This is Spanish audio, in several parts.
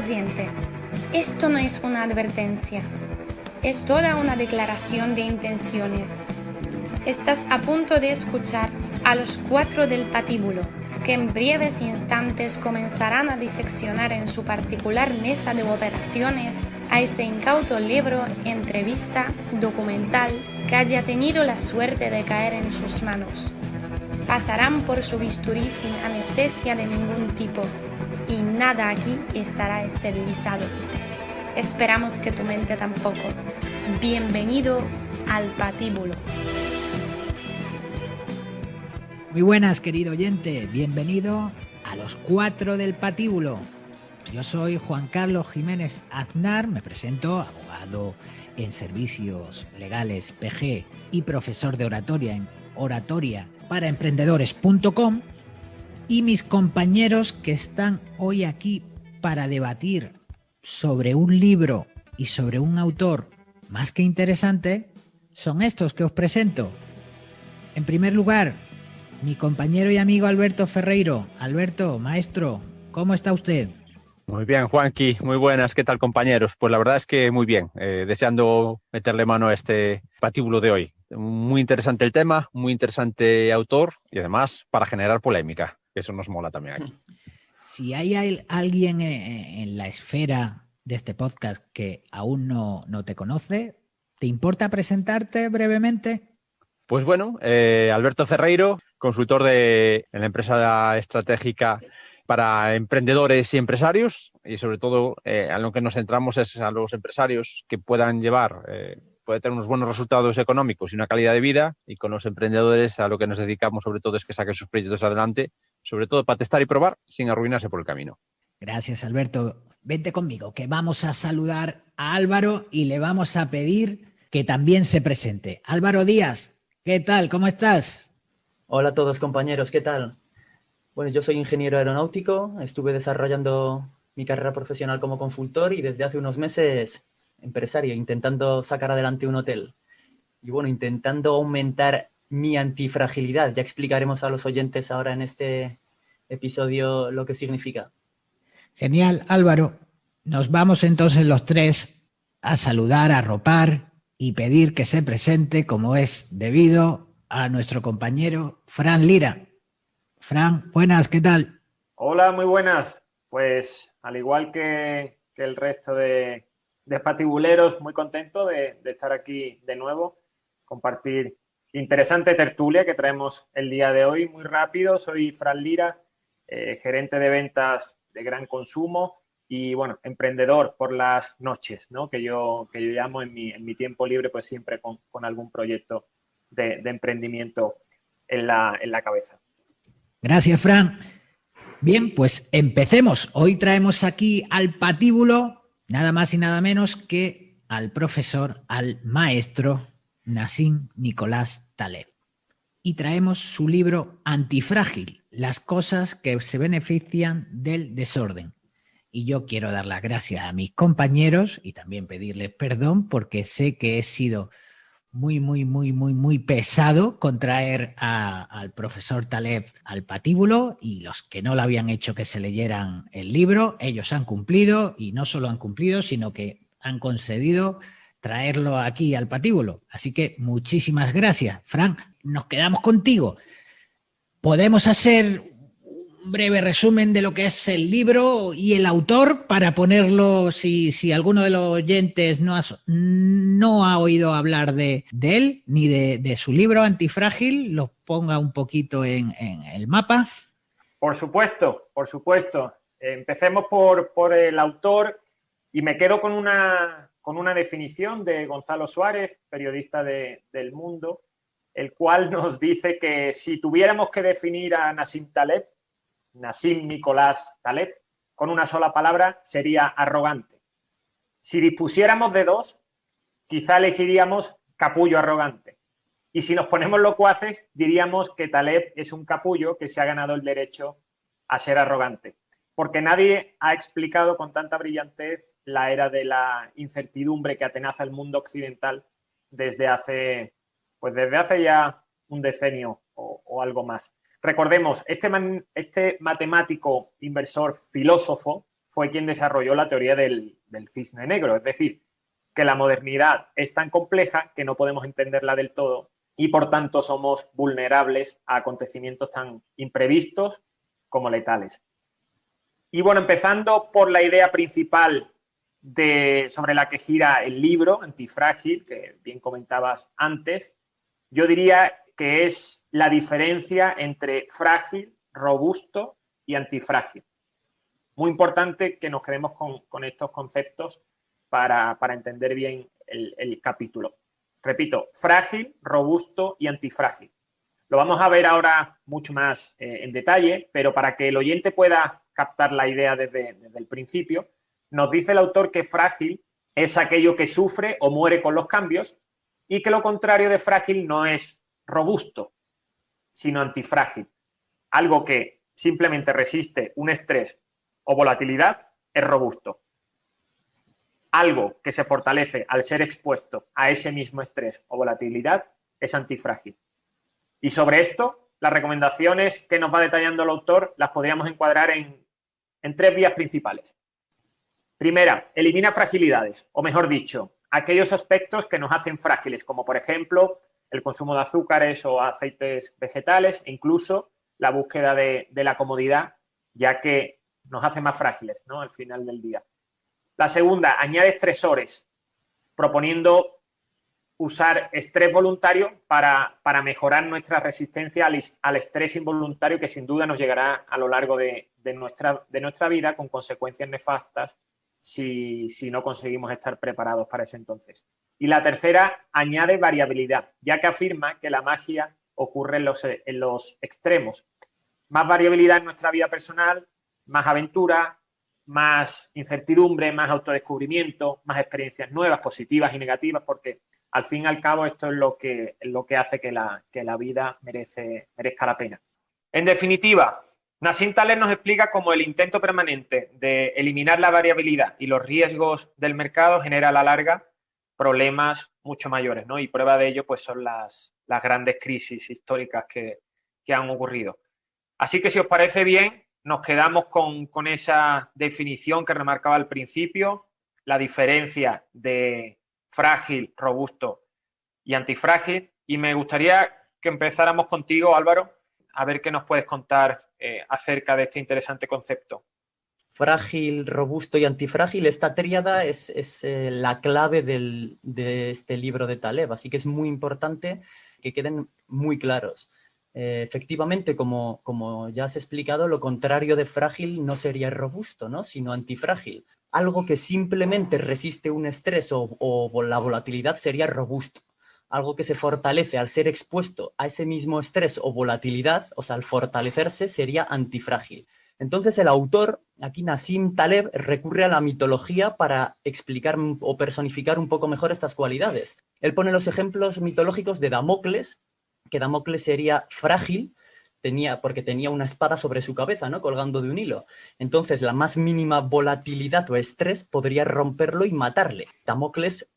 oyente, esto no es una advertencia, es toda una declaración de intenciones. Estás a punto de escuchar a los 4 del patíbulo, que en breves instantes comenzarán a diseccionar en su particular mesa de operaciones a ese incauto libro, entrevista, documental que haya tenido la suerte de caer en sus manos. Pasarán por su bisturí sin anestesia de ningún tipo y nada aquí estará esterilizado. Esperamos que tu mente tampoco. Bienvenido al patíbulo. Muy buenas, querido oyente. Bienvenido a los 4 del patíbulo. Yo soy Juan Carlos Jiménez Aznar, me presento, abogado en servicios legales PG y profesor de oratoria en oratoriaparaemprendedores.com, y mis compañeros que están hoy aquí para debatir sobre un libro y sobre un autor más que interesante son estos que os presento. En primer lugar, mi compañero y amigo Alberto Ferreiro. Alberto, maestro, ¿cómo está usted? Muy bien, Juanqui, muy buenas. ¿Qué tal, compañeros? Pues la verdad es que muy bien, deseando meterle mano a este patíbulo de hoy. Muy interesante el tema, muy interesante autor y además para generar polémica. Eso nos mola también aquí. Si hay alguien en la esfera de este podcast que aún no te conoce, ¿te importa presentarte brevemente? Pues bueno, Alberto Ferreiro, consultor en la empresa estratégica para emprendedores y empresarios, y sobre todo a lo que nos centramos es a los empresarios que puedan puede tener unos buenos resultados económicos y una calidad de vida, y con los emprendedores a lo que nos dedicamos sobre todo es que saquen sus proyectos adelante, sobre todo para testar y probar sin arruinarse por el camino. Gracias, Alberto. Vente conmigo, que vamos a saludar a Álvaro y le vamos a pedir que también se presente. Álvaro Díaz, ¿qué tal? ¿Cómo estás? Hola a todos, compañeros, ¿qué tal? Bueno, yo soy ingeniero aeronáutico, estuve desarrollando mi carrera profesional como consultor y desde hace unos meses empresario, intentando sacar adelante un hotel. Y bueno, intentando aumentar mi antifragilidad. Ya explicaremos a los oyentes ahora en este episodio lo que significa. Genial, Álvaro. Nos vamos entonces los tres a saludar, a arropar y pedir que se presente como es debido a nuestro compañero Fran Lira. Fran, buenas, ¿qué tal? Hola, muy buenas. Pues al igual que el resto de patibuleros, muy contento de estar aquí de nuevo, compartir interesante tertulia que traemos el día de hoy. Muy rápido, soy Fran Lira, gerente de ventas de gran consumo y bueno, emprendedor por las noches, ¿no? que yo llamo en mi tiempo libre, pues siempre con algún proyecto de emprendimiento en la cabeza. Gracias, Fran. Bien, pues empecemos. Hoy traemos aquí al patíbulo nada más y nada menos que al profesor, al maestro Nassim Nicolás Taleb. Y traemos su libro Antifrágil, las cosas que se benefician del desorden. Y yo quiero dar las gracias a mis compañeros y también pedirles perdón porque sé que he sido muy pesado con traer al profesor Taleb al patíbulo, y los que no lo habían hecho que se leyeran el libro, ellos han cumplido, y no solo han cumplido, sino que han concedido traerlo aquí al patíbulo. Así que muchísimas gracias. Fran, nos quedamos contigo. ¿Podemos hacer un breve resumen de lo que es el libro y el autor para ponerlo, si alguno de los oyentes no ha oído hablar de él ni de su libro Antifrágil, lo ponga un poquito en el mapa? Por supuesto. Empecemos por el autor y me quedo con una definición de Gonzalo Suárez, periodista del Mundo, el cual nos dice que si tuviéramos que definir a Nassim Nicolás Taleb, con una sola palabra, sería arrogante. Si dispusiéramos de dos, quizá elegiríamos capullo arrogante. Y si nos ponemos locuaces, diríamos que Taleb es un capullo que se ha ganado el derecho a ser arrogante. Porque nadie ha explicado con tanta brillantez la era de la incertidumbre que atenaza el mundo occidental desde hace ya un decenio o algo más. Recordemos, este matemático, inversor, filósofo, fue quien desarrolló la teoría del cisne negro, es decir, que la modernidad es tan compleja que no podemos entenderla del todo y por tanto somos vulnerables a acontecimientos tan imprevistos como letales. Y bueno, empezando por la idea principal sobre la que gira el libro, Antifrágil, que bien comentabas antes, yo diría que es la diferencia entre frágil, robusto y antifrágil. Muy importante que nos quedemos con estos conceptos para entender bien el capítulo. Repito, frágil, robusto y antifrágil. Lo vamos a ver ahora mucho más en detalle, pero para que el oyente pueda captar la idea desde el principio, nos dice el autor que frágil es aquello que sufre o muere con los cambios y que lo contrario de frágil no es robusto, sino antifrágil. Algo que simplemente resiste un estrés o volatilidad es robusto. Algo que se fortalece al ser expuesto a ese mismo estrés o volatilidad es antifrágil. Y sobre esto, las recomendaciones que nos va detallando el autor las podríamos encuadrar en 3 vías principales. Primera, elimina fragilidades, o mejor dicho, aquellos aspectos que nos hacen frágiles, como por ejemplo el consumo de azúcares o aceites vegetales e incluso la búsqueda de la comodidad, ya que nos hace más frágiles, ¿no?, al final del día. La segunda, añade estresores, proponiendo usar estrés voluntario para mejorar nuestra resistencia al estrés involuntario que sin duda nos llegará a lo largo de nuestra vida con consecuencias nefastas si no conseguimos estar preparados para ese entonces. Y la tercera, añade variabilidad, ya que afirma que la magia ocurre en los extremos. Más variabilidad en nuestra vida personal, más aventura, más incertidumbre, más autodescubrimiento, más experiencias nuevas, positivas y negativas, porque al fin y al cabo esto es lo que hace que la vida merezca la pena. En definitiva, Nassim Taleb nos explica cómo el intento permanente de eliminar la variabilidad y los riesgos del mercado genera a la larga problemas mucho mayores, ¿no? Y prueba de ello pues son las grandes crisis históricas que han ocurrido. Así que si os parece bien, nos quedamos con esa definición que remarcaba al principio, la diferencia de frágil, robusto y antifrágil. Y me gustaría que empezáramos contigo, Álvaro, a ver qué nos puedes contar acerca de este interesante concepto. Frágil, robusto y antifrágil, esta tríada es la clave de este libro de Taleb, así que es muy importante que queden muy claros. Efectivamente, como ya has explicado, lo contrario de frágil no sería robusto, ¿no?, sino antifrágil. Algo que simplemente resiste un estrés o la volatilidad sería robusto. Algo que se fortalece al ser expuesto a ese mismo estrés o volatilidad, o sea, al fortalecerse, sería antifrágil. Entonces el autor, aquí Nassim Taleb, recurre a la mitología para explicar o personificar un poco mejor estas cualidades. Él pone los ejemplos mitológicos de Damocles, que Damocles sería frágil, porque tenía una espada sobre su cabeza, ¿no?, colgando de un hilo. Entonces la más mínima volatilidad o estrés podría romperlo y matarle. Damocles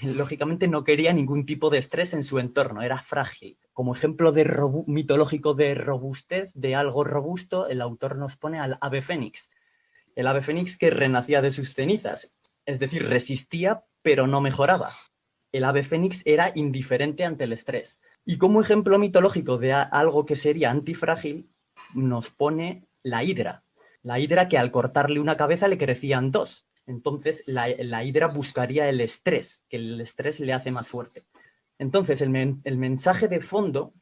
lógicamente no quería ningún tipo de estrés en su entorno, era frágil. Como ejemplo mitológico de robustez, de algo robusto, el autor nos pone al ave fénix. El ave fénix que renacía de sus cenizas, es decir, resistía pero no mejoraba. El ave fénix era indiferente ante el estrés. Y como ejemplo mitológico de algo que sería antifrágil, nos pone la hidra. La hidra que al cortarle una cabeza le crecían 2. Entonces la hidra buscaría el estrés, que el estrés le hace más fuerte. Entonces el mensaje de fondo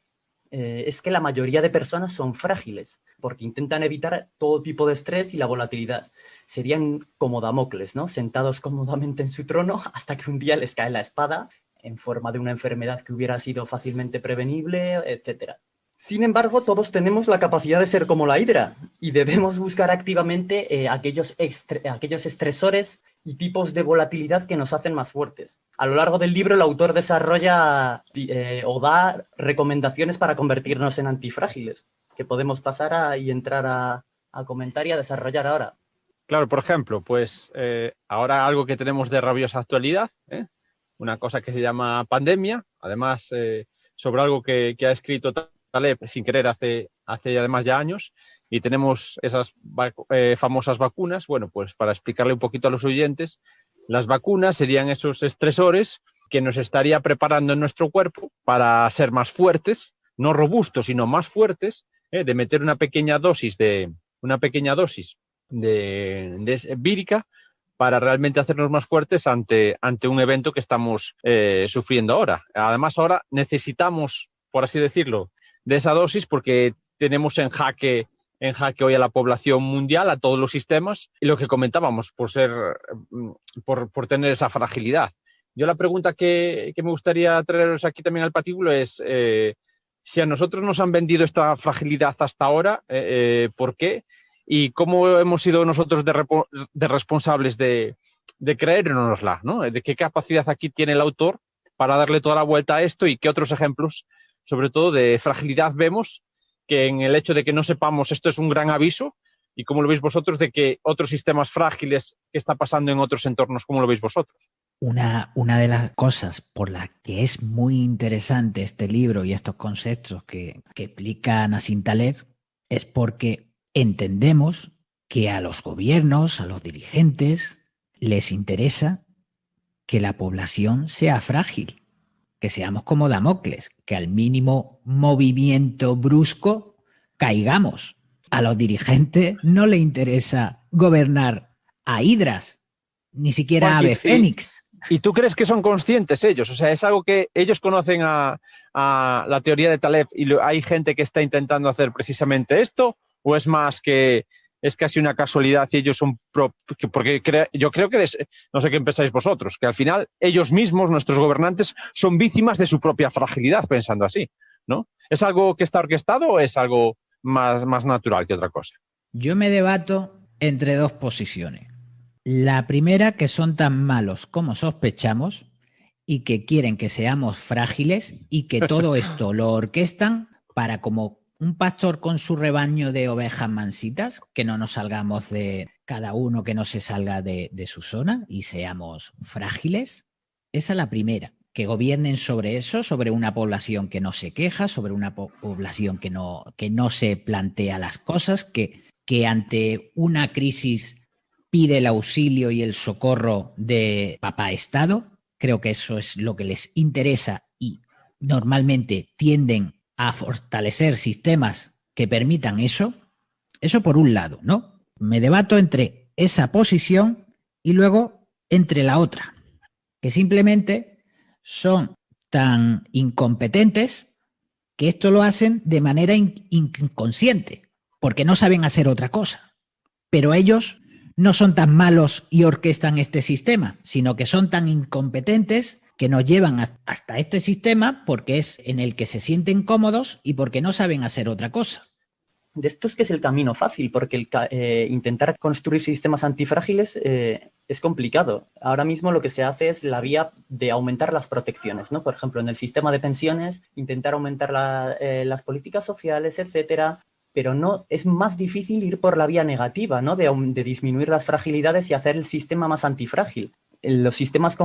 es que la mayoría de personas son frágiles, porque intentan evitar todo tipo de estrés y la volatilidad. Serían como Damocles, ¿no?, sentados cómodamente en su trono hasta que un día les cae la espada en forma de una enfermedad que hubiera sido fácilmente prevenible, etc. Sin embargo, todos tenemos la capacidad de ser como la hidra y debemos buscar activamente aquellos estresores y tipos de volatilidad que nos hacen más fuertes. A lo largo del libro, el autor desarrolla o da recomendaciones para convertirnos en antifrágiles, que podemos pasar y entrar a comentar y a desarrollar ahora. Claro, por ejemplo, pues ahora algo que tenemos de rabiosa actualidad, una cosa que se llama pandemia, además sobre algo que ha escrito Taleb sin querer hace además ya años, y tenemos esas famosas vacunas. Bueno, pues para explicarle un poquito a los oyentes, las vacunas serían esos estresores que nos estaría preparando en nuestro cuerpo para ser más fuertes, no robustos, sino más fuertes, de meter una pequeña dosis de vírica para realmente hacernos más fuertes ante un evento que estamos sufriendo ahora. Además, ahora necesitamos, por así decirlo, de esa dosis porque tenemos en jaque hoy a la población mundial, a todos los sistemas, y lo que comentábamos, por tener esa fragilidad. Yo la pregunta que me gustaría traeros aquí también al patíbulo es si a nosotros nos han vendido esta fragilidad hasta ahora, ¿por qué? Y cómo hemos sido nosotros de responsables de creérnosla, ¿no? De qué capacidad aquí tiene el autor para darle toda la vuelta a esto y qué otros ejemplos, sobre todo de fragilidad, vemos que en el hecho de que no sepamos esto es un gran aviso. ¿Y cómo lo veis vosotros de que otros sistemas frágiles que está pasando en otros entornos, cómo lo veis vosotros? Una de las cosas por las que es muy interesante este libro y estos conceptos que explica Nassim Taleb es porque entendemos que a los gobiernos, a los dirigentes, les interesa que la población sea frágil, que seamos como Damocles, que al mínimo movimiento brusco caigamos. A los dirigentes no les interesa gobernar a hidras, ni siquiera a ave fénix. ¿Y tú crees que son conscientes ellos? O sea, ¿es algo que ellos conocen a la teoría de Taleb y hay gente que está intentando hacer precisamente esto? ¿O es más que es casi una casualidad y ellos son... Porque yo creo que, no sé qué pensáis vosotros, que al final ellos mismos, nuestros gobernantes, son víctimas de su propia fragilidad, pensando así, ¿no? ¿Es algo que está orquestado o es algo más natural que otra cosa? Yo me debato entre dos posiciones. La primera, que son tan malos como sospechamos y que quieren que seamos frágiles y que todo esto lo orquestan para, como un pastor con su rebaño de ovejas mansitas, que no nos salgamos de cada uno, que no se salga de su zona y seamos frágiles. Esa es la primera, que gobiernen sobre eso, sobre una población que no se queja, sobre una población que no se plantea las cosas, que ante una crisis pide el auxilio y el socorro de papá Estado. Creo que eso es lo que les interesa y normalmente tienden a fortalecer sistemas que permitan eso. Eso por un lado, ¿no? Me debato entre esa posición y luego entre la otra, que simplemente son tan incompetentes que esto lo hacen de manera inconsciente, porque no saben hacer otra cosa. Pero ellos no son tan malos y orquestan este sistema, sino que son tan incompetentes que nos llevan hasta este sistema porque es en el que se sienten cómodos y porque no saben hacer otra cosa. De esto es que es el camino fácil, porque intentar construir sistemas antifrágiles es complicado. Ahora mismo lo que se hace es la vía de aumentar las protecciones, ¿no? Por ejemplo, en el sistema de pensiones, intentar aumentar las políticas sociales, etcétera. Pero no, es más difícil ir por la vía negativa, ¿no? De disminuir las fragilidades y hacer el sistema más antifrágil. Los sistemas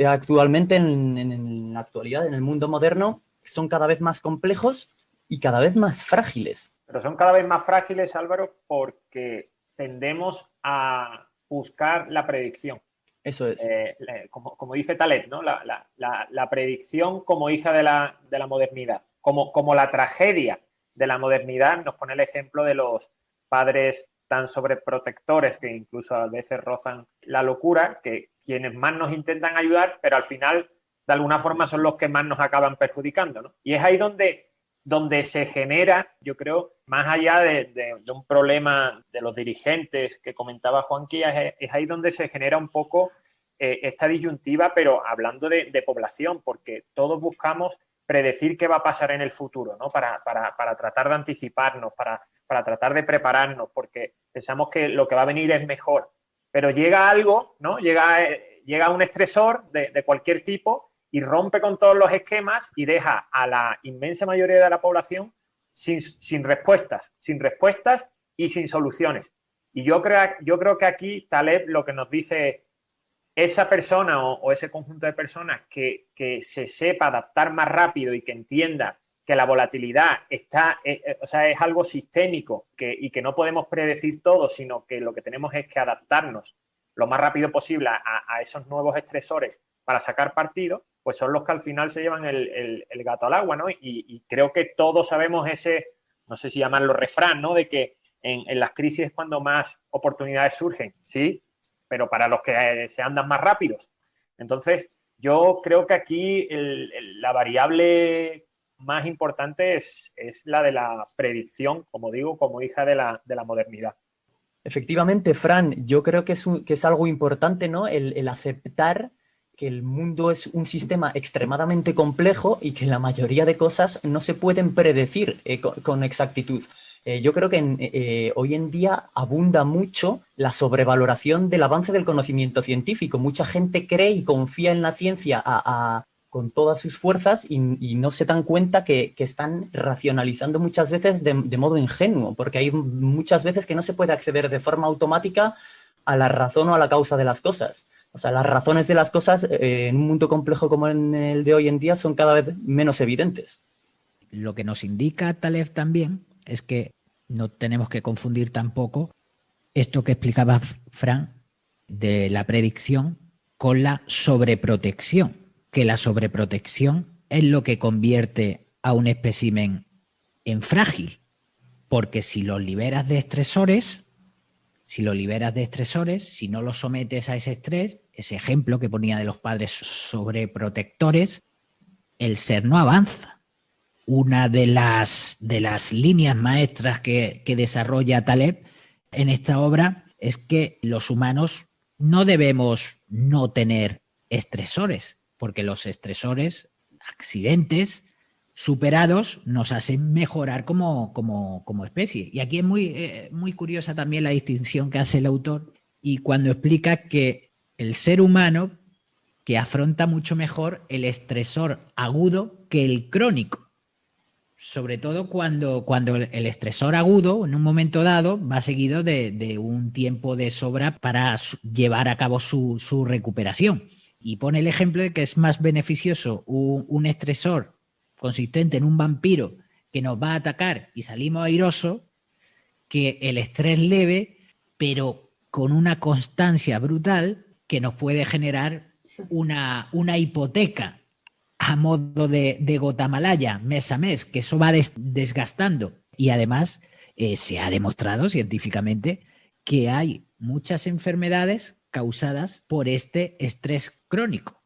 actualmente, en la actualidad, en el mundo moderno, son cada vez más complejos y cada vez más frágiles. Pero son cada vez más frágiles, Álvaro, porque tendemos a buscar la predicción. Eso es. Como dice Taleb, ¿no? La predicción como hija de la modernidad, como la tragedia de la modernidad. Nos pone el ejemplo de los padres tan sobreprotectores que incluso a veces rozan la locura, que quienes más nos intentan ayudar, pero al final de alguna forma son los que más nos acaban perjudicando, ¿no? Y es ahí donde se genera, yo creo, más allá de un problema de los dirigentes que comentaba Juanqui, es ahí donde se genera un poco esta disyuntiva, pero hablando de población, porque todos buscamos predecir qué va a pasar en el futuro, ¿no? Para tratar de anticiparnos, para tratar de prepararnos, porque pensamos que lo que va a venir es mejor. Pero llega algo, ¿no? Llega un estresor de cualquier tipo y rompe con todos los esquemas y deja a la inmensa mayoría de la población sin respuestas y sin soluciones. Y yo creo que aquí Taleb lo que nos dice es esa persona o ese conjunto de personas que se sepa adaptar más rápido y que entienda que la volatilidad está, o sea, es algo sistémico y que no podemos predecir todo, sino que lo que tenemos es que adaptarnos lo más rápido posible a esos nuevos estresores para sacar partido, pues son los que al final se llevan el gato al agua, ¿no? Y creo que todos sabemos ese, no sé si llamarlo refrán, ¿no? De que en las crisis es cuando más oportunidades surgen, ¿sí? Pero para los que se andan más rápidos. Entonces, yo creo que aquí la variable más importante es la de la predicción, como digo, como hija de la modernidad. Efectivamente, Fran, yo creo que es algo importante, ¿no? El aceptar que el mundo es un sistema extremadamente complejo y que la mayoría de cosas no se pueden predecir con exactitud. Yo creo que hoy en día abunda mucho la sobrevaloración del avance del conocimiento científico. Mucha gente cree y confía en la ciencia con todas sus fuerzas y no se dan cuenta que están racionalizando muchas veces de modo ingenuo, porque hay muchas veces que no se puede acceder de forma automática a la razón o a la causa de las cosas. O sea, las razones de las cosas en un mundo complejo como en el de hoy en día son cada vez menos evidentes. Lo que nos indica Taleb también es que no tenemos que confundir tampoco esto que explicaba Fran de la predicción con la sobreprotección, que la sobreprotección es lo que convierte a un espécimen en frágil, porque si lo liberas de estresores, si no lo sometes a ese estrés, ese ejemplo que ponía de los padres sobreprotectores, el ser no avanza. Una de las líneas maestras que desarrolla Taleb en esta obra es que los humanos no debemos no tener estresores, porque los estresores, accidentes superados, nos hacen mejorar como especie. Y aquí es muy curiosa también la distinción que hace el autor y cuando explica que el ser humano que afronta mucho mejor el estresor agudo que el crónico. Sobre todo cuando el estresor agudo, en un momento dado, va seguido de un tiempo de sobra para llevar a cabo su recuperación. Y pone el ejemplo de que es más beneficioso un estresor consistente en un vampiro que nos va a atacar y salimos airosos que el estrés leve, pero con una constancia brutal que nos puede generar una hipoteca a modo de Gotamalaya, mes a mes, que eso va desgastando. Y además se ha demostrado científicamente que hay muchas enfermedades causadas por este estrés crónico.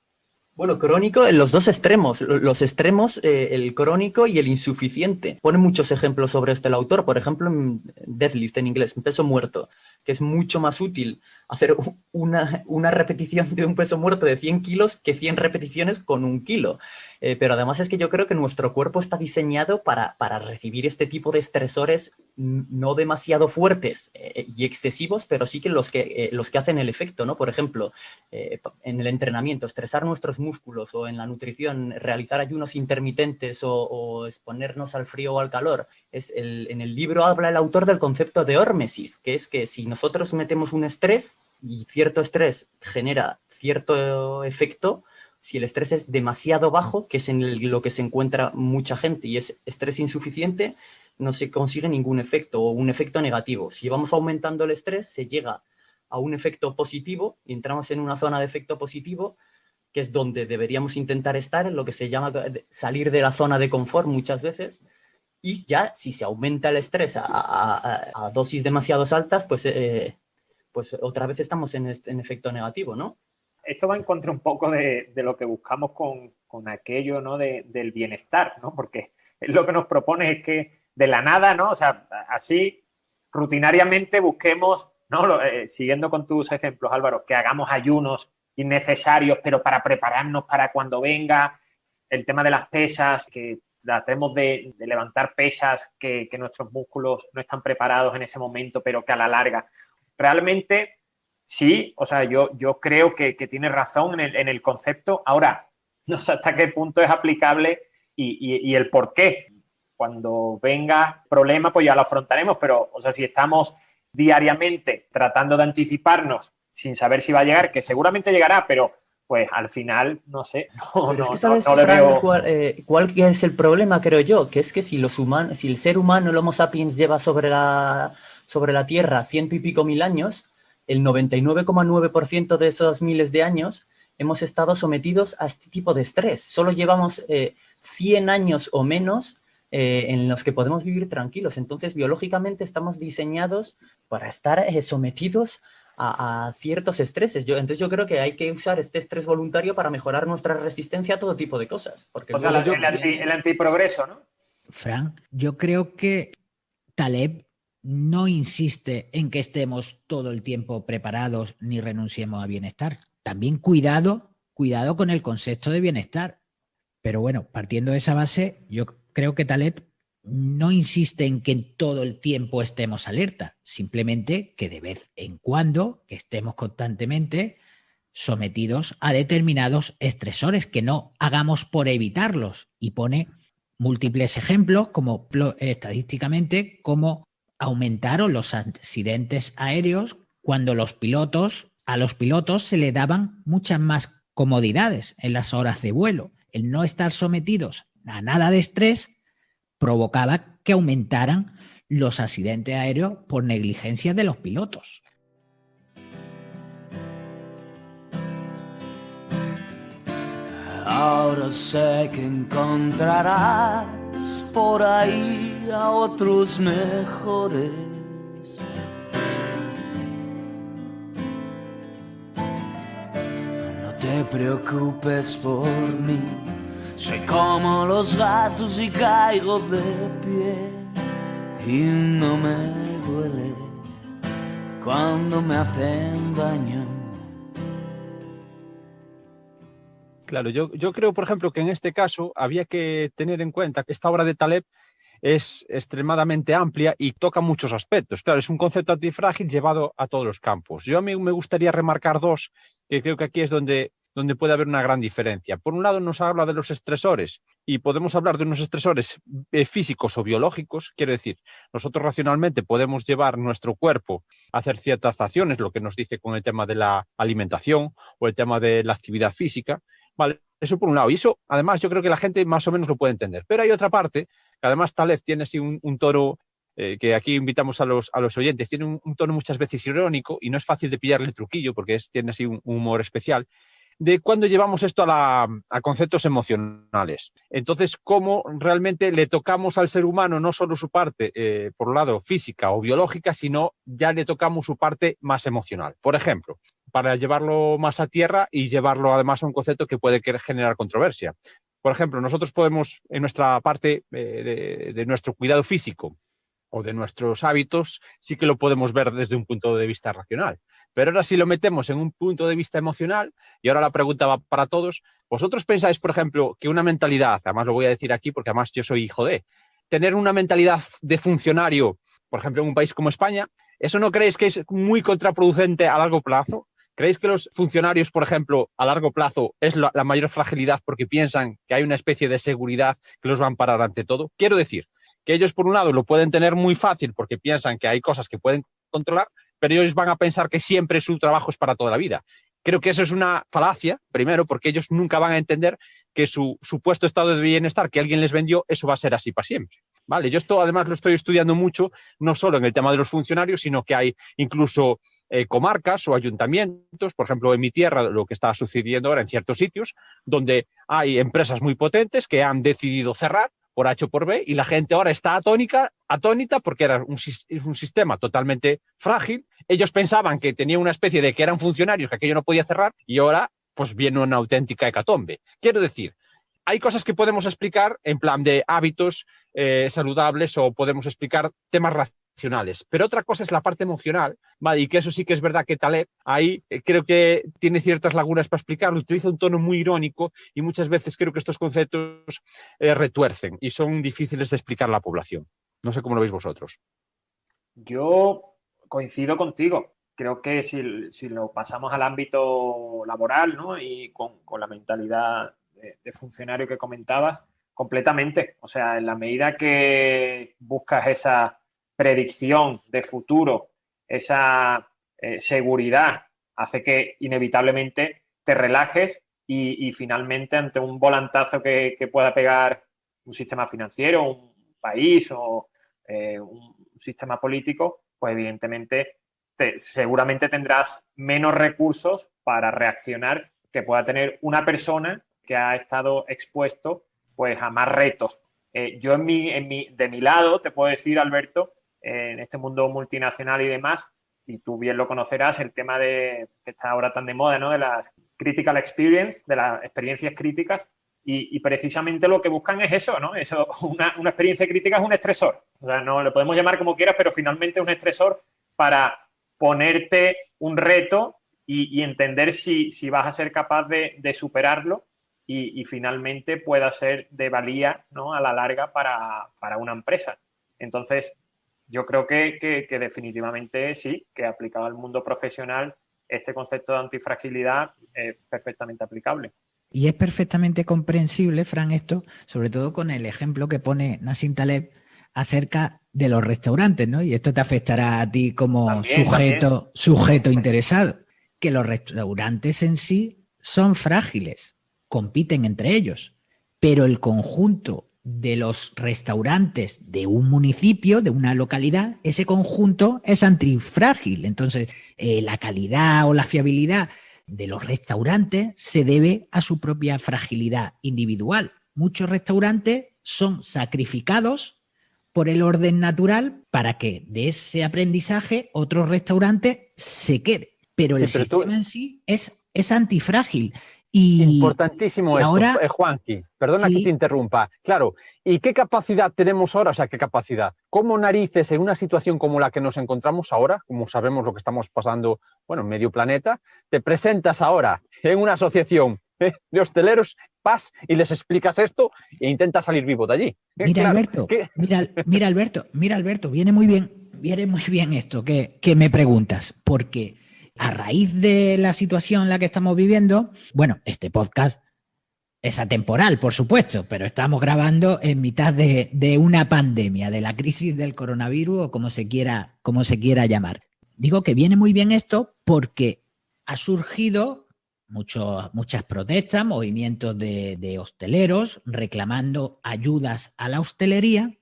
Bueno, crónico en los dos extremos. Los extremos, el crónico y el insuficiente. Pone muchos ejemplos sobre esto el autor. Por ejemplo, en deadlift en inglés, en peso muerto, que es mucho más útil hacer una repetición de un peso muerto de 100 kilos que 100 repeticiones con 1 kilo. Pero además es que yo creo que nuestro cuerpo está diseñado para recibir este tipo de estresores no demasiado fuertes y excesivos, pero sí que los que hacen el efecto, ¿no? Por ejemplo, en el entrenamiento, estresar nuestros músculos o en la nutrición, realizar ayunos intermitentes o exponernos al frío o al calor. En el libro habla el autor del concepto de hórmesis, que es que si nosotros metemos un estrés y cierto estrés genera cierto efecto, si el estrés es demasiado bajo, que es en lo que se encuentra mucha gente, y es estrés insuficiente, no se consigue ningún efecto o un efecto negativo. Si vamos aumentando el estrés, se llega a un efecto positivo y entramos en una zona de efecto positivo, que es donde deberíamos intentar estar, en lo que se llama salir de la zona de confort muchas veces. Y ya, si se aumenta el estrés a dosis demasiado altas, pues otra vez estamos en efecto negativo, ¿no? Esto va en contra un poco de lo que buscamos con aquello, ¿no? del bienestar, ¿no? Porque lo que nos propone es que de la nada, ¿no? O sea, así rutinariamente busquemos, ¿no? Siguiendo con tus ejemplos, Álvaro, que hagamos ayunos innecesarios, pero para prepararnos para cuando venga, el tema de las pesas, que tratemos de levantar pesas que nuestros músculos no están preparados en ese momento, pero que a la larga. Realmente, sí, o sea, yo creo que tiene razón en el concepto. Ahora, no sé hasta qué punto es aplicable y el por qué. Cuando venga problema, pues ya lo afrontaremos, pero, o sea, si estamos diariamente tratando de anticiparnos sin saber si va a llegar, que seguramente llegará, pero pues al final, no sé, no, Pero es no, que sabes, no le Fran, veo... cuál es el problema, creo yo, que es que si si el ser humano, el Homo sapiens, lleva sobre la Tierra 100 y pico mil años, el 99,9% de esos miles de años hemos estado sometidos a este tipo de estrés. Solo llevamos 100 años o menos en los que podemos vivir tranquilos. Entonces, biológicamente estamos diseñados para estar sometidos a ciertos estreses. Entonces yo creo que hay que usar este estrés voluntario para mejorar nuestra resistencia a todo tipo de cosas. Porque O sea, luego el antiprogreso, ¿no? Fran, yo creo que Taleb no insiste en que estemos todo el tiempo preparados ni renunciemos a bienestar. También cuidado con el concepto de bienestar. Pero bueno, partiendo de esa base, yo creo que Taleb no insiste en que todo el tiempo estemos alerta, simplemente que de vez en cuando, que estemos constantemente sometidos a determinados estresores, que no hagamos por evitarlos. Y pone múltiples ejemplos, como estadísticamente, cómo aumentaron los accidentes aéreos cuando a los pilotos se le daban muchas más comodidades en las horas de vuelo. El no estar sometidos a nada de estrés provocaba que aumentaran los accidentes aéreos por negligencia de los pilotos. Ahora sé que encontrarás por ahí a otros mejores. No te preocupes por mí, soy como los gatos y caigo de pie. Y no me duele cuando me hacen daño. Claro, yo creo, por ejemplo, que en este caso había que tener en cuenta que esta obra de Taleb es extremadamente amplia y toca muchos aspectos. Claro, es un concepto antifrágil llevado a todos los campos. Yo a mí me gustaría remarcar dos, que creo que aquí es donde puede haber una gran diferencia. Por un lado, nos habla de los estresores y podemos hablar de unos estresores físicos o biológicos. Quiero decir, nosotros racionalmente podemos llevar nuestro cuerpo a hacer ciertas acciones, lo que nos dice con el tema de la alimentación o el tema de la actividad física. Vale, eso por un lado. Y eso, además, yo creo que la gente más o menos lo puede entender. Pero hay otra parte, que además Taleb tiene así un tono, que aquí invitamos a los oyentes, tiene un tono muchas veces irónico y no es fácil de pillarle el truquillo porque tiene así un humor especial, de cuando llevamos esto a conceptos emocionales. Entonces, cómo realmente le tocamos al ser humano no solo su parte, por un lado, física o biológica, sino ya le tocamos su parte más emocional. Por ejemplo, para llevarlo más a tierra y llevarlo además a un concepto que puede generar controversia. Por ejemplo, nosotros podemos, en nuestra parte de nuestro cuidado físico o de nuestros hábitos, sí que lo podemos ver desde un punto de vista racional. Pero ahora si lo metemos en un punto de vista emocional, y ahora la pregunta va para todos, ¿vosotros pensáis, por ejemplo, que una mentalidad, además lo voy a decir aquí porque además yo soy hijo de, tener una mentalidad de funcionario, por ejemplo, en un país como España, ¿eso no creéis que es muy contraproducente a largo plazo? ¿Creéis que los funcionarios, por ejemplo, a largo plazo es la mayor fragilidad porque piensan que hay una especie de seguridad que los va a amparar ante todo? Quiero decir que ellos, por un lado, lo pueden tener muy fácil porque piensan que hay cosas que pueden controlar, pero ellos van a pensar que siempre su trabajo es para toda la vida. Creo que eso es una falacia, primero, porque ellos nunca van a entender que su supuesto estado de bienestar que alguien les vendió, eso va a ser así para siempre. ¿Vale? Yo esto además lo estoy estudiando mucho, no solo en el tema de los funcionarios, sino que hay incluso comarcas o ayuntamientos, por ejemplo, en mi tierra, lo que está sucediendo ahora en ciertos sitios, donde hay empresas muy potentes que han decidido cerrar por H o por B, y la gente ahora está atónita porque era un sistema totalmente frágil. Ellos pensaban que tenía una especie de que eran funcionarios, que aquello no podía cerrar, y ahora pues viene una auténtica hecatombe. Quiero decir, hay cosas que podemos explicar en plan de hábitos saludables o podemos explicar temas racionales, pero otra cosa es la parte emocional, ¿vale? Y que eso sí que es verdad que Taleb ahí creo que tiene ciertas lagunas para explicarlo, utiliza un tono muy irónico y muchas veces creo que estos conceptos retuercen y son difíciles de explicar a la población. No sé cómo lo veis vosotros. Yo coincido contigo. Creo que si lo pasamos al ámbito laboral, ¿no? Y con la mentalidad de funcionario que comentabas, completamente. O sea, en la medida que buscas esa predicción de futuro, esa seguridad, hace que inevitablemente te relajes y finalmente ante un volantazo que pueda pegar un sistema financiero, un país o un sistema político, pues evidentemente seguramente tendrás menos recursos para reaccionar que pueda tener una persona que ha estado expuesto pues a más retos. Yo de mi lado te puedo decir, Alberto, en este mundo multinacional y demás, y tú bien lo conocerás, el tema que está ahora tan de moda, ¿no? De las critical experience, de las experiencias críticas, y precisamente lo que buscan es eso, ¿no? Una experiencia crítica es un estresor. O sea, no lo podemos llamar como quieras, pero finalmente es un estresor para ponerte un reto y entender si vas a ser capaz de superarlo y finalmente pueda ser de valía, ¿no? A la larga para una empresa. Entonces, yo creo que definitivamente sí, que aplicado al mundo profesional, este concepto de antifragilidad es perfectamente aplicable. Y es perfectamente comprensible, Fran, esto, sobre todo con el ejemplo que pone Nassim Taleb acerca de los restaurantes, ¿no? Y esto te afectará a ti como sujeto interesado, que los restaurantes en sí son frágiles, compiten entre ellos, pero el conjunto de los restaurantes de un municipio, de una localidad, ese conjunto es antifrágil. Entonces, la calidad o la fiabilidad de los restaurantes se debe a su propia fragilidad individual. Muchos restaurantes son sacrificados por el orden natural para que de ese aprendizaje otros restaurantes se queden. Pero el sistema en sí es antifrágil. Importantísimo esto, ahora, Juanqui, perdona que te interrumpa. Claro, ¿y qué capacidad tenemos ahora? O sea, ¿qué capacidad? ¿Cómo narices en una situación como la que nos encontramos ahora, como sabemos lo que estamos pasando, bueno, en medio planeta, te presentas ahora en una asociación de hosteleros, vas y les explicas esto e intentas salir vivo de allí? Mira, claro, Alberto, mira, Alberto, viene muy bien esto que me preguntas, porque a raíz de la situación en la que estamos viviendo, bueno, este podcast es atemporal, por supuesto, pero estamos grabando en mitad de una pandemia, de la crisis del coronavirus o como se quiera llamar. Digo que viene muy bien esto porque ha surgido muchas protestas, movimientos de hosteleros reclamando ayudas a la hostelería.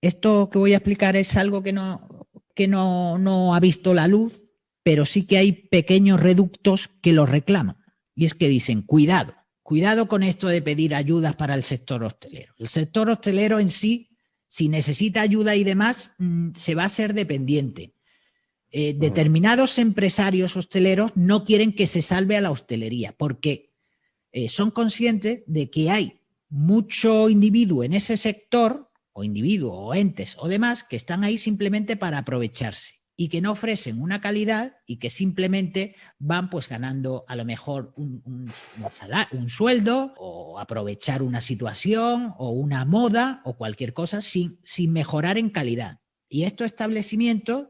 Esto que voy a explicar es algo que no ha visto la luz, pero sí que hay pequeños reductos que lo reclaman. Y es que dicen, cuidado con esto de pedir ayudas para el sector hostelero. El sector hostelero en sí, si necesita ayuda y demás, se va a ser dependiente. Determinados empresarios hosteleros no quieren que se salve a la hostelería porque son conscientes de que hay mucho individuo en ese sector, o individuo, o entes, o demás, que están ahí simplemente para aprovecharse y que no ofrecen una calidad y que simplemente van pues ganando a lo mejor un sueldo o aprovechar una situación o una moda o cualquier cosa sin mejorar en calidad. Y estos establecimientos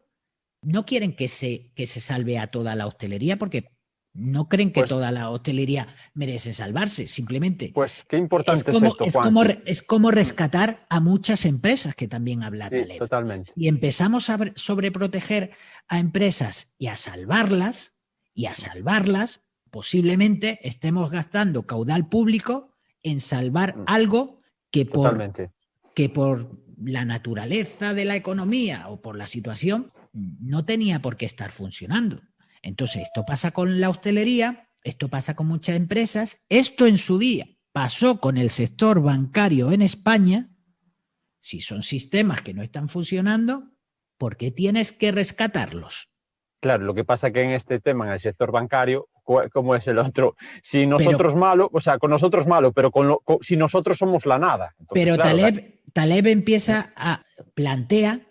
no quieren que se salve a toda la hostelería porque no creen que toda la hostelería merece salvarse, simplemente. Pues qué importante es esto, Juan. Es como rescatar a muchas empresas que también habla Taleb. Sí, totalmente. Y empezamos a sobreproteger a empresas y a salvarlas, posiblemente estemos gastando caudal público en salvar algo que por la naturaleza de la economía o por la situación no tenía por qué estar funcionando. Entonces, esto pasa con la hostelería, esto pasa con muchas empresas, esto en su día pasó con el sector bancario en España. Si son sistemas que no están funcionando, ¿por qué tienes que rescatarlos? Claro, lo que pasa es que en este tema, en el sector bancario, ¿cómo es el otro? Si nosotros malo, o sea, con nosotros malo, pero si nosotros somos la nada. Entonces, pero claro, Taleb empieza a plantea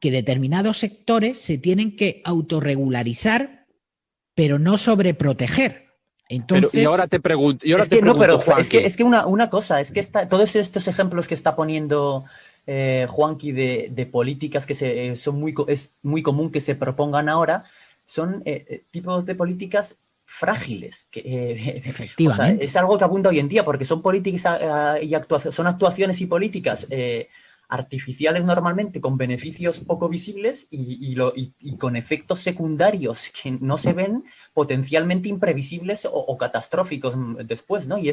que determinados sectores se tienen que autorregularizar, pero no sobreproteger. Entonces, pero, y ahora te pregunto. Es que una cosa, es que todos estos ejemplos que está poniendo Juanqui de políticas que es muy común que se propongan ahora, son tipos de políticas frágiles. Efectivamente. O sea, es algo que abunda hoy en día, porque son políticas y son actuaciones y políticas artificiales normalmente, con beneficios poco visibles y con efectos secundarios que no se ven, potencialmente imprevisibles o catastróficos después, ¿no? Y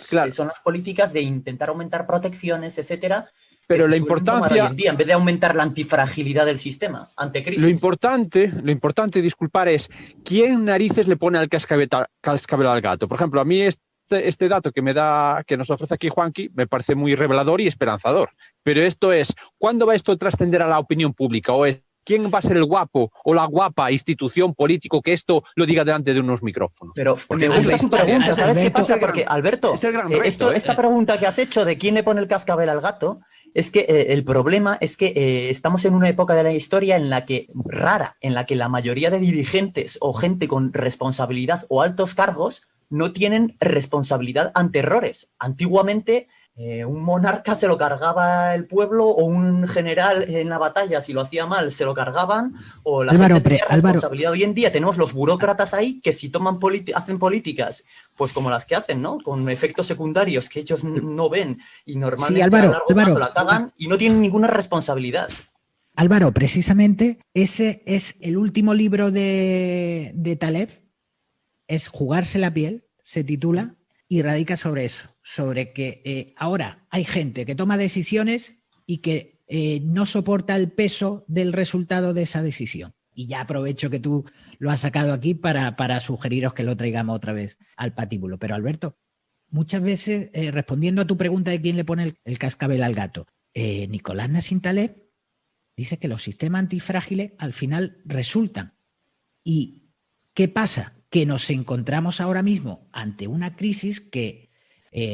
Claro. son las políticas de intentar aumentar protecciones, etcétera. Pero la Hoy importancia, en día, en vez de aumentar la antifragilidad del sistema ante crisis. lo importante, disculpar, es quién narices le pone el cascabel al gato. Por ejemplo, a mí este dato que nos ofrece aquí Juanqui me parece muy revelador y esperanzador. Pero esto es, ¿cuándo va esto a trascender a la opinión pública? ¿O es quién va a ser el guapo o la guapa institución político que esto lo diga delante de unos micrófonos? Pero porque me gusta tu pregunta, ¿sabes qué pasa? Porque, Alberto, esta pregunta que has hecho de quién le pone el cascabel al gato, es que el problema es que estamos en una época de la historia en la que la mayoría de dirigentes o gente con responsabilidad o altos cargos no tienen responsabilidad ante errores. Antiguamente, un monarca se lo cargaba el pueblo, o un general en la batalla, si lo hacía mal, se lo cargaban, o la gente tenía responsabilidad. Hoy en día tenemos los burócratas ahí que si hacen políticas, pues como las que hacen, ¿no? Con efectos secundarios que ellos no ven y normalmente a largo plazo la cagan y no tienen ninguna responsabilidad. Álvaro, precisamente ese es el último libro de Taleb, es Jugarse la piel, se titula, y radica sobre eso, sobre que ahora hay gente que toma decisiones y que no soporta el peso del resultado de esa decisión. Y ya aprovecho que tú lo has sacado aquí para sugeriros que lo traigamos otra vez al patíbulo. Pero Alberto, muchas veces, respondiendo a tu pregunta de quién le pone el cascabel al gato, Nicolás Nassim Taleb dice que los sistemas antifrágiles al final resultan. ¿Y qué pasa? Que nos encontramos ahora mismo ante una crisis que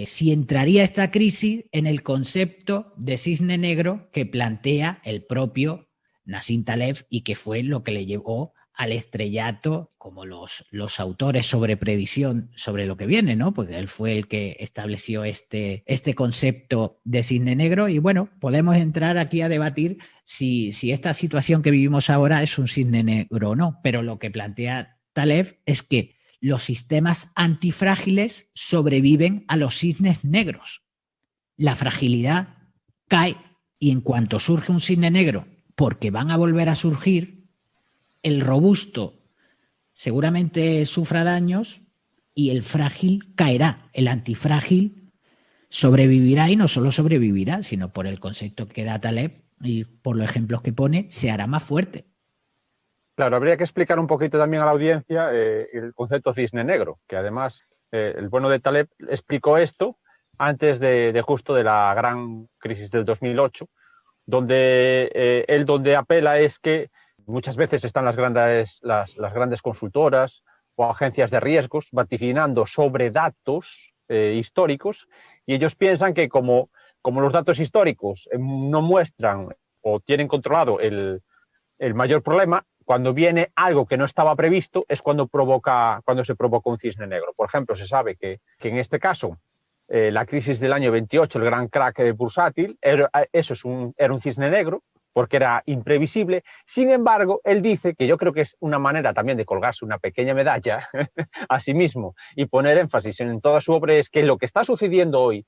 si entraría esta crisis en el concepto de cisne negro que plantea el propio Nassim Taleb y que fue lo que le llevó al estrellato, como los autores sobre predicción sobre lo que viene, ¿no? Porque él fue el que estableció este concepto de cisne negro. Y bueno, podemos entrar aquí a debatir si esta situación que vivimos ahora es un cisne negro o no, pero lo que plantea Taleb es que los sistemas antifrágiles sobreviven a los cisnes negros. La fragilidad cae y en cuanto surge un cisne negro, porque van a volver a surgir, el robusto seguramente sufra daños y el frágil caerá. El antifrágil sobrevivirá y no solo sobrevivirá, sino por el concepto que da Taleb y por los ejemplos que pone, se hará más fuerte. Claro, habría que explicar un poquito también a la audiencia el concepto cisne negro, que además el bueno de Taleb explicó esto antes de justo de la gran crisis del 2008, donde él donde apela es que muchas veces están las grandes consultoras o agencias de riesgos vaticinando sobre datos históricos, y ellos piensan que como los datos históricos no muestran o tienen controlado el mayor problema, cuando viene algo que no estaba previsto es cuando se provoca un cisne negro. Por ejemplo, se sabe que en este caso la crisis del año 28, el gran crack bursátil, era un cisne negro porque era imprevisible. Sin embargo, él dice, que yo creo que es una manera también de colgarse una pequeña medalla a sí mismo y poner énfasis en toda su obra, es que lo que está sucediendo hoy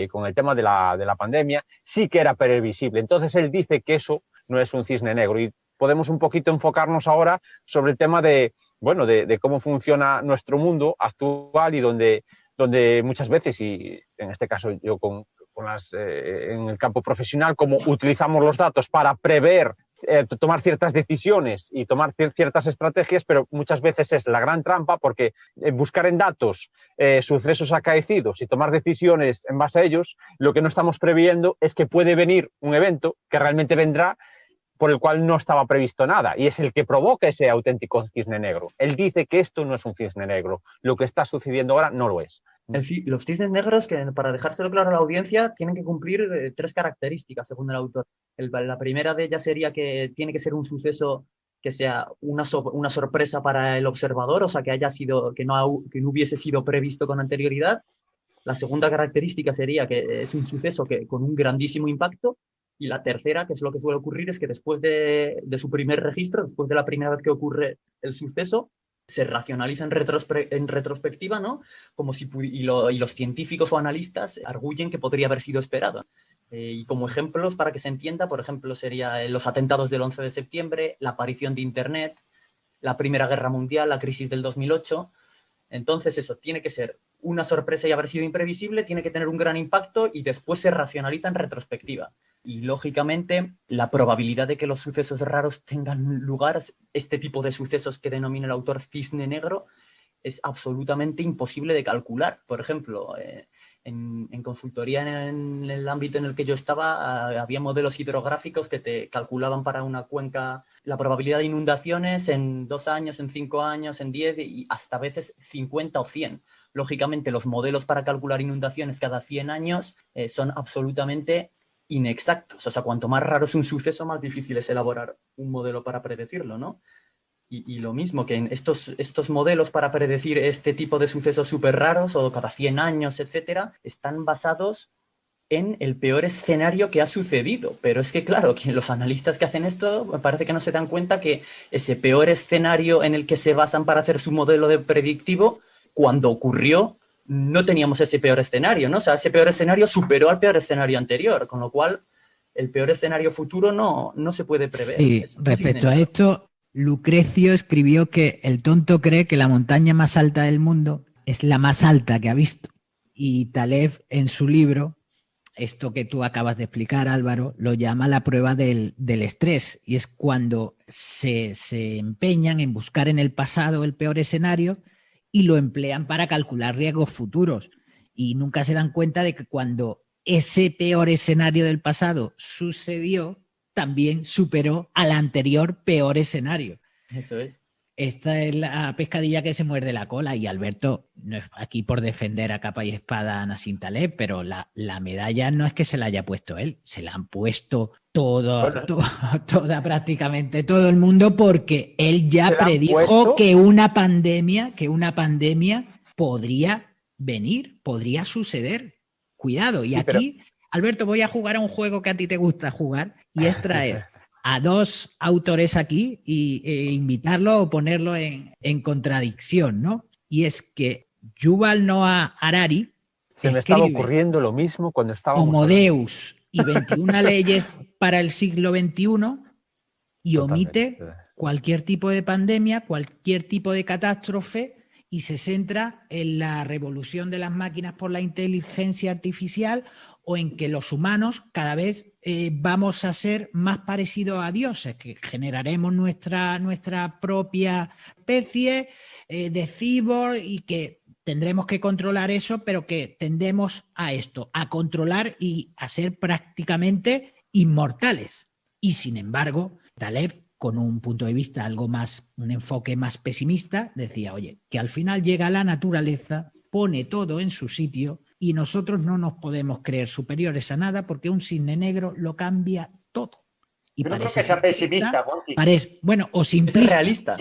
con el tema de la pandemia sí que era previsible. Entonces él dice que eso no es un cisne negro, y podemos un poquito enfocarnos ahora sobre el tema de cómo funciona nuestro mundo actual y donde muchas veces, y en este caso yo en el campo profesional, cómo utilizamos los datos para prever, tomar ciertas decisiones y tomar ciertas estrategias, pero muchas veces es la gran trampa, porque buscar en datos sucesos acaecidos y tomar decisiones en base a ellos, lo que no estamos previendo es que puede venir un evento que realmente vendrá por el cual no estaba previsto nada, y es el que provoca ese auténtico cisne negro. Él dice que esto no es un cisne negro, lo que está sucediendo ahora no lo es. Los cisnes negros, que para dejárselo claro a la audiencia, tienen que cumplir 3 características, según el autor. La primera de ellas sería que tiene que ser un suceso que sea una sorpresa para el observador, o sea, que no hubiese sido previsto con anterioridad. La segunda característica sería que es un suceso con un grandísimo impacto. Y la tercera, que es lo que suele ocurrir, es que después de su primer registro, después de la primera vez que ocurre el suceso, se racionaliza en retrospectiva, ¿no? Y los científicos o analistas arguyen que podría haber sido esperado. Y como ejemplos, para que se entienda, por ejemplo, serían los atentados del 11 de septiembre, la aparición de Internet, la Primera Guerra Mundial, la crisis del 2008. Entonces eso tiene que ser una sorpresa y haber sido imprevisible, tiene que tener un gran impacto y después se racionaliza en retrospectiva. Y lógicamente la probabilidad de que los sucesos raros tengan lugar, este tipo de sucesos que denomina el autor cisne negro, es absolutamente imposible de calcular. Por ejemplo, en consultoría en el ámbito en el que yo estaba, había modelos hidrográficos que te calculaban para una cuenca la probabilidad de inundaciones en 2 años, en 5 años, en 10 y hasta a veces 50 o 100. Lógicamente, los modelos para calcular inundaciones cada 100 años son absolutamente inexactos. O sea, cuanto más raro es un suceso, más difícil es elaborar un modelo para predecirlo, ¿no? Y lo mismo, que en estos modelos para predecir este tipo de sucesos súper raros o cada 100 años, etcétera, están basados en el peor escenario que ha sucedido. Pero es que, claro, que los analistas que hacen esto me parece que no se dan cuenta que ese peor escenario en el que se basan para hacer su modelo de predictivo, cuando ocurrió, no teníamos ese peor escenario, ¿no? O sea, ese peor escenario superó al peor escenario anterior, con lo cual el peor escenario futuro no se puede prever. Sí, respecto a esto, Lucrecio escribió que el tonto cree que la montaña más alta del mundo es la más alta que ha visto. Y Taleb, en su libro, esto que tú acabas de explicar, Álvaro, lo llama la prueba del estrés. Y es cuando se empeñan en buscar en el pasado el peor escenario y lo emplean para calcular riesgos futuros. Y nunca se dan cuenta de que cuando ese peor escenario del pasado sucedió, también superó al anterior peor escenario. Eso es. Esta es la pescadilla que se muerde la cola. Y Alberto, no es aquí por defender a capa y espada a Nassim Taleb, pero la medalla no es que se la haya puesto él, se la han puesto toda prácticamente todo el mundo, porque él ya predijo que una pandemia podría venir, podría suceder. Cuidado. Y sí, aquí, Alberto, voy a jugar a un juego que a ti te gusta jugar, y es traer a 2 autores aquí e invitarlo o ponerlo en contradicción, ¿no? Y es que Yuval Noah Harari se me estaba ocurriendo lo mismo cuando estábamos Homo Deus y 21 leyes para el siglo XXI y omite cualquier tipo de pandemia, cualquier tipo de catástrofe, y se centra en la revolución de las máquinas por la inteligencia artificial, o en que los humanos cada vez vamos a ser más parecidos a dioses, que generaremos nuestra propia especie de cyborg y que tendremos que controlar eso, pero que tendemos a esto, a controlar y a ser prácticamente inmortales. Y sin embargo, Taleb, con un punto de vista algo más, un enfoque más pesimista, decía, oye, que al final llega la naturaleza, pone todo en su sitio y nosotros no nos podemos creer superiores a nada porque un cisne negro lo cambia todo. Y yo no creo que sea pesimista, Juanqui. Bueno, o simplista. Realista.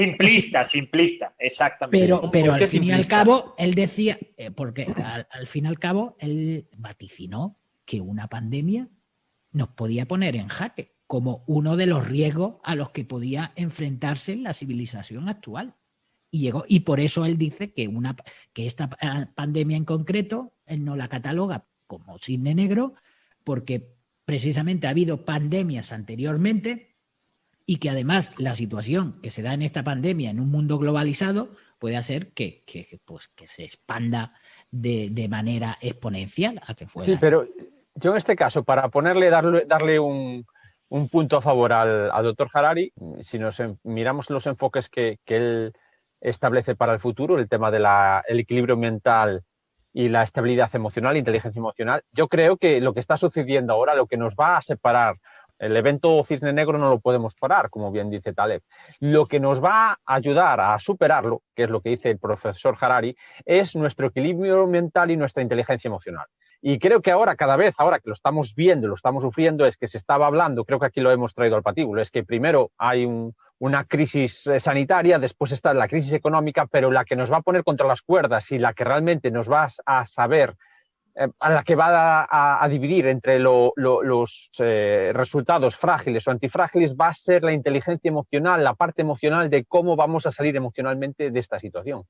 Simplista, exactamente. Pero al fin y al cabo, él decía, porque al fin y al cabo, él vaticinó que una pandemia nos podía poner en jaque como uno de los riesgos a los que podía enfrentarse la civilización actual. Y por eso él dice que esta pandemia en concreto, él no la cataloga como cisne negro, porque precisamente ha habido pandemias anteriormente y que además la situación que se da en esta pandemia en un mundo globalizado puede hacer que se expanda de manera exponencial a que fuera. Sí, pero yo en este caso, para darle un punto a favor al doctor Harari, si nos miramos los enfoques que él establece para el futuro, el tema del equilibrio mental y la estabilidad emocional, inteligencia emocional, yo creo que lo que está sucediendo ahora, lo que nos va a separar, el evento cisne negro no lo podemos parar, como bien dice Taleb. Lo que nos va a ayudar a superarlo, que es lo que dice el profesor Harari, es nuestro equilibrio mental y nuestra inteligencia emocional. Y creo que ahora, cada vez, ahora que lo estamos viendo, lo estamos sufriendo, es que se estaba hablando, creo que aquí lo hemos traído al patíbulo, es que primero hay una crisis sanitaria, después está la crisis económica, pero la que nos va a poner contra las cuerdas y la que realmente nos va a saber, a la que va a dividir entre los resultados frágiles o antifrágiles, va a ser la inteligencia emocional, la parte emocional de cómo vamos a salir emocionalmente de esta situación.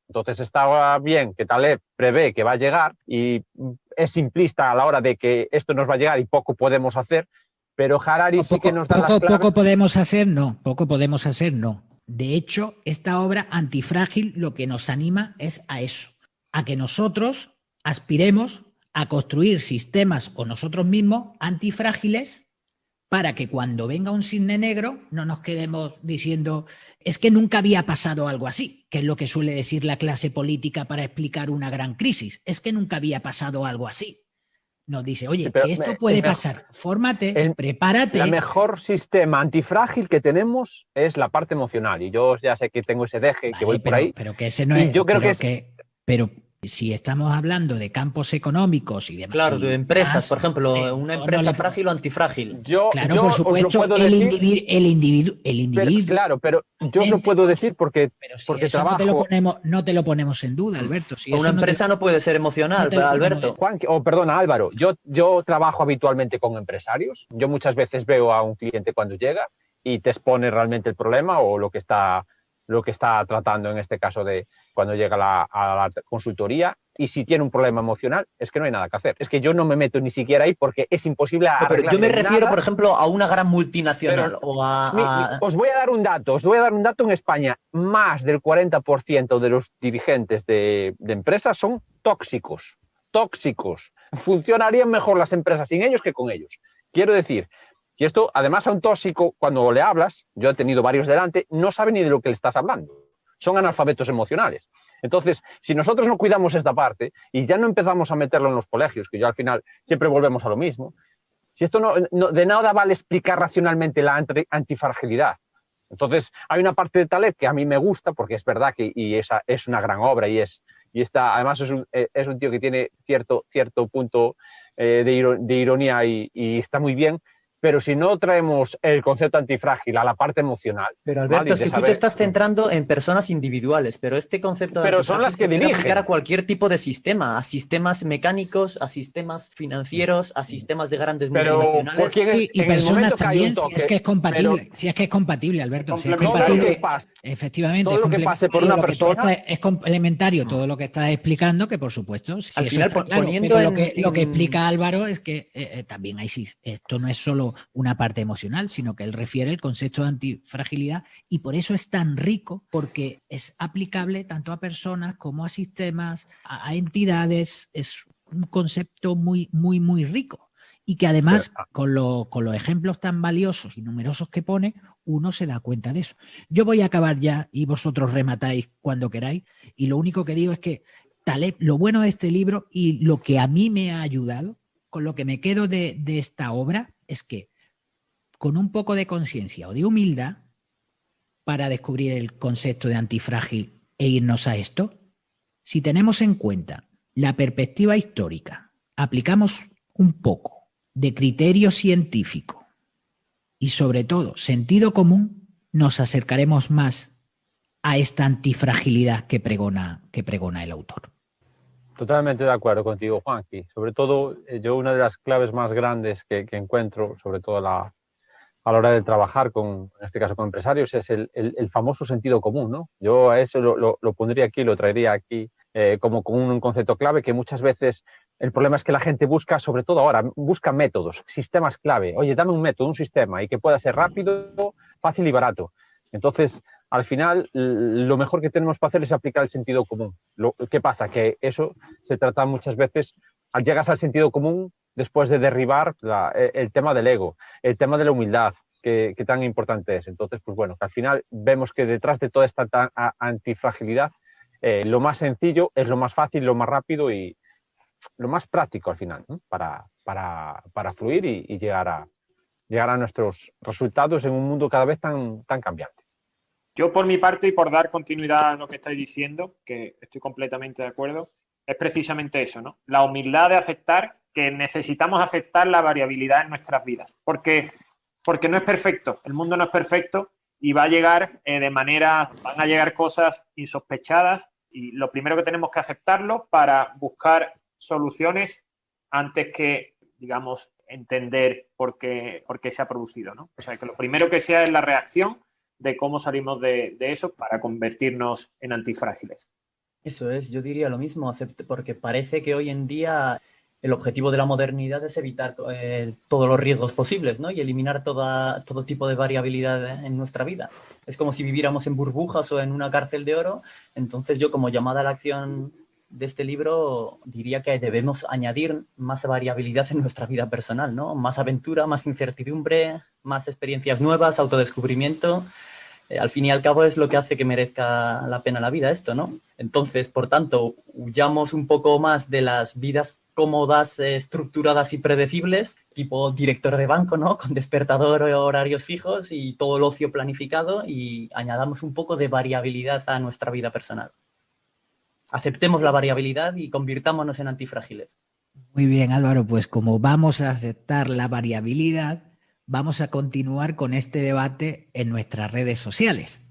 Entonces está bien que Taleb prevé que va a llegar y es simplista a la hora de que esto nos va a llegar y poco podemos hacer, pero Harari sí que nos da las claves. Poco podemos hacer, no. De hecho, esta obra Antifrágil lo que nos anima es a eso, a que nosotros aspiremos a construir sistemas o nosotros mismos antifrágiles para que cuando venga un cisne negro no nos quedemos diciendo es que nunca había pasado algo así, que es lo que suele decir la clase política para explicar una gran crisis. Es que nunca había pasado algo así. Nos dice, oye, que esto puede pasar, fórmate, prepárate. El mejor sistema antifrágil que tenemos es la parte emocional. Y yo ya sé que tengo ese deje, que voy por ahí. Pero que ese no es... Yo creo pero si estamos hablando de campos económicos y demás... Claro, de empresas, por ejemplo, una empresa frágil o antifrágil. Claro, por supuesto, el individuo. Claro, pero yo os lo puedo decir porque trabajo... No te lo ponemos en duda, Alberto. Si una empresa no puede ser emocional, Alberto. Perdona, Álvaro, yo trabajo habitualmente con empresarios. Yo muchas veces veo a un cliente cuando llega y te expone realmente el problema o lo que está tratando en este caso de cuando llega a la consultoría, y si tiene un problema emocional es que no hay nada que hacer. Es que yo no me meto ni siquiera ahí porque es imposible arreglar. Pero yo me refiero, por ejemplo, a una gran multinacional. Os voy a dar un dato en España. Más del 40% de los dirigentes de empresas son tóxicos. Funcionarían mejor las empresas sin ellos que con ellos. Quiero decir, y esto, además, a un tóxico, cuando le hablas, yo he tenido varios delante, no sabe ni de lo que le estás hablando. Son analfabetos emocionales. Entonces, si nosotros no cuidamos esta parte y ya no empezamos a meterlo en los colegios, que ya al final siempre volvemos a lo mismo, si esto de nada vale explicar racionalmente la antifragilidad. Entonces, hay una parte de Taleb que a mí me gusta, porque es verdad que esa es una gran obra además es un tío que tiene cierto punto de ironía y está muy bien. Pero si no traemos el concepto antifrágil a la parte emocional... Pero Alberto, es que tú te estás centrando en personas individuales, pero este concepto de son las que se puede aplicar a cualquier tipo de sistema, a sistemas mecánicos, a sistemas financieros, a sistemas de grandes multinacionales. Y personas también, si es que es compatible, Alberto. Si es compatible, efectivamente. Todo lo que pase por una persona... Es complementario todo lo que estás explicando, que por supuesto... Si al final, poniendo lo que explica Álvaro es que también hay... Esto no es solo una parte emocional, sino que él refiere el concepto de antifragilidad y por eso es tan rico, porque es aplicable tanto a personas como a sistemas, a entidades. Es un concepto muy, muy, muy rico y que además con los ejemplos tan valiosos y numerosos que pone, uno se da cuenta de eso. Yo voy a acabar ya y vosotros rematáis cuando queráis, y lo único que digo es que Taleb, lo bueno de este libro y lo que a mí me ha ayudado, con lo que me quedo de esta obra, es que con un poco de conciencia o de humildad para descubrir el concepto de antifrágil e irnos a esto, si tenemos en cuenta la perspectiva histórica, aplicamos un poco de criterio científico y sobre todo sentido común, nos acercaremos más a esta antifragilidad que pregona el autor. Totalmente de acuerdo contigo, Juanqui. Sobre todo, yo una de las claves más grandes que encuentro, sobre todo a la hora de trabajar en este caso con empresarios, es el famoso sentido común, ¿no? Yo a eso lo pondría aquí, lo traería aquí como con un concepto clave, que muchas veces el problema es que la gente busca, sobre todo ahora, busca métodos, sistemas clave. Oye, dame un método, un sistema, y que pueda ser rápido, fácil y barato. Entonces, al final, lo mejor que tenemos para hacer es aplicar el sentido común. ¿Qué pasa? Que eso se trata muchas veces, llegas al sentido común después de derribar el tema del ego, el tema de la humildad, que tan importante es. Entonces, pues bueno, que al final vemos que detrás de toda esta antifragilidad, lo más sencillo es lo más fácil, lo más rápido y lo más práctico al final, ¿no? para fluir y llegar a nuestros resultados en un mundo cada vez tan cambiante. Yo, por mi parte, y por dar continuidad a lo que estáis diciendo, que estoy completamente de acuerdo, es precisamente eso, ¿no? La humildad de aceptar que necesitamos aceptar la variabilidad en nuestras vidas. Porque no es perfecto, el mundo no es perfecto y va a llegar van a llegar cosas insospechadas y lo primero que tenemos que aceptarlo para buscar soluciones antes que, digamos, entender por qué se ha producido, ¿no? O sea, que lo primero que sea es la reacción de cómo salimos de eso para convertirnos en antifrágiles. Eso es, yo diría lo mismo, porque parece que hoy en día el objetivo de la modernidad es evitar todos los riesgos posibles, ¿no? Y eliminar todo tipo de variabilidad en nuestra vida. Es como si viviéramos en burbujas o en una cárcel de oro. Entonces yo, como llamada a la acción de este libro, diría que debemos añadir más variabilidad en nuestra vida personal, ¿no? Más aventura, más incertidumbre, más experiencias nuevas, autodescubrimiento. Al fin y al cabo es lo que hace que merezca la pena la vida esto, ¿no? Entonces, por tanto, huyamos un poco más de las vidas cómodas, estructuradas y predecibles, tipo director de banco, ¿no? Con despertador, horarios fijos y todo el ocio planificado, y añadamos un poco de variabilidad a nuestra vida personal. Aceptemos la variabilidad y convirtámonos en antifrágiles. Muy bien, Álvaro, pues como vamos a aceptar la variabilidad, vamos a continuar con este debate en nuestras redes sociales.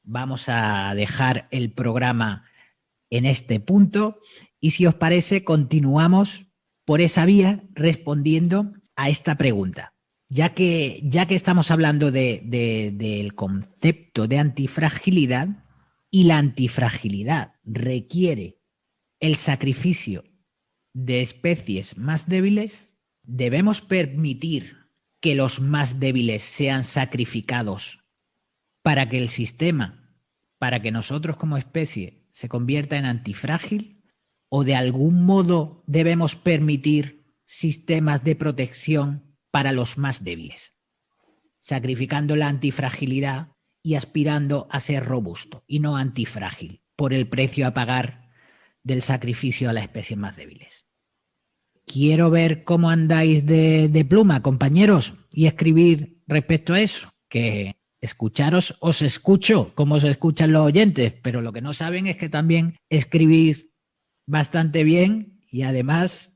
Vamos a dejar el programa en este punto y, si os parece, continuamos por esa vía respondiendo a esta pregunta. Ya que estamos hablando del concepto de antifragilidad, y la antifragilidad requiere el sacrificio de especies más débiles, debemos permitir que los más débiles sean sacrificados para que el sistema, para que nosotros como especie se convierta en antifrágil, o de algún modo debemos permitir sistemas de protección para los más débiles, sacrificando la antifragilidad y aspirando a ser robusto y no antifrágil por el precio a pagar del sacrificio a las especies más débiles. Quiero ver cómo andáis de pluma, compañeros, y escribir respecto a eso, que escucharos os escucho como os escuchan los oyentes, pero lo que no saben es que también escribís bastante bien y además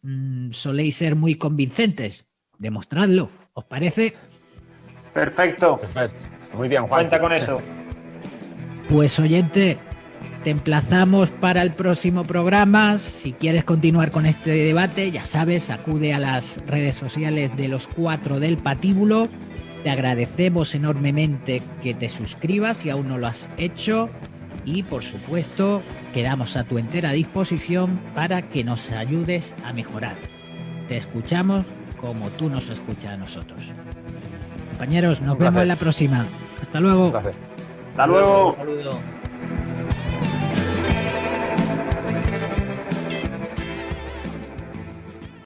soléis ser muy convincentes. Demostradlo, ¿os parece? Perfecto. Muy bien, Juan. Cuenta con eso. Pues, oyente, te emplazamos para el próximo programa. Si quieres continuar con este debate, ya sabes, acude a las redes sociales de los 4 del Patíbulo. Te agradecemos enormemente que te suscribas si aún no lo has hecho. Y, por supuesto, quedamos a tu entera disposición para que nos ayudes a mejorar. Te escuchamos como tú nos escuchas a nosotros. Compañeros, nos vemos en la próxima. Hasta luego. Gracias. Hasta luego. Un saludo.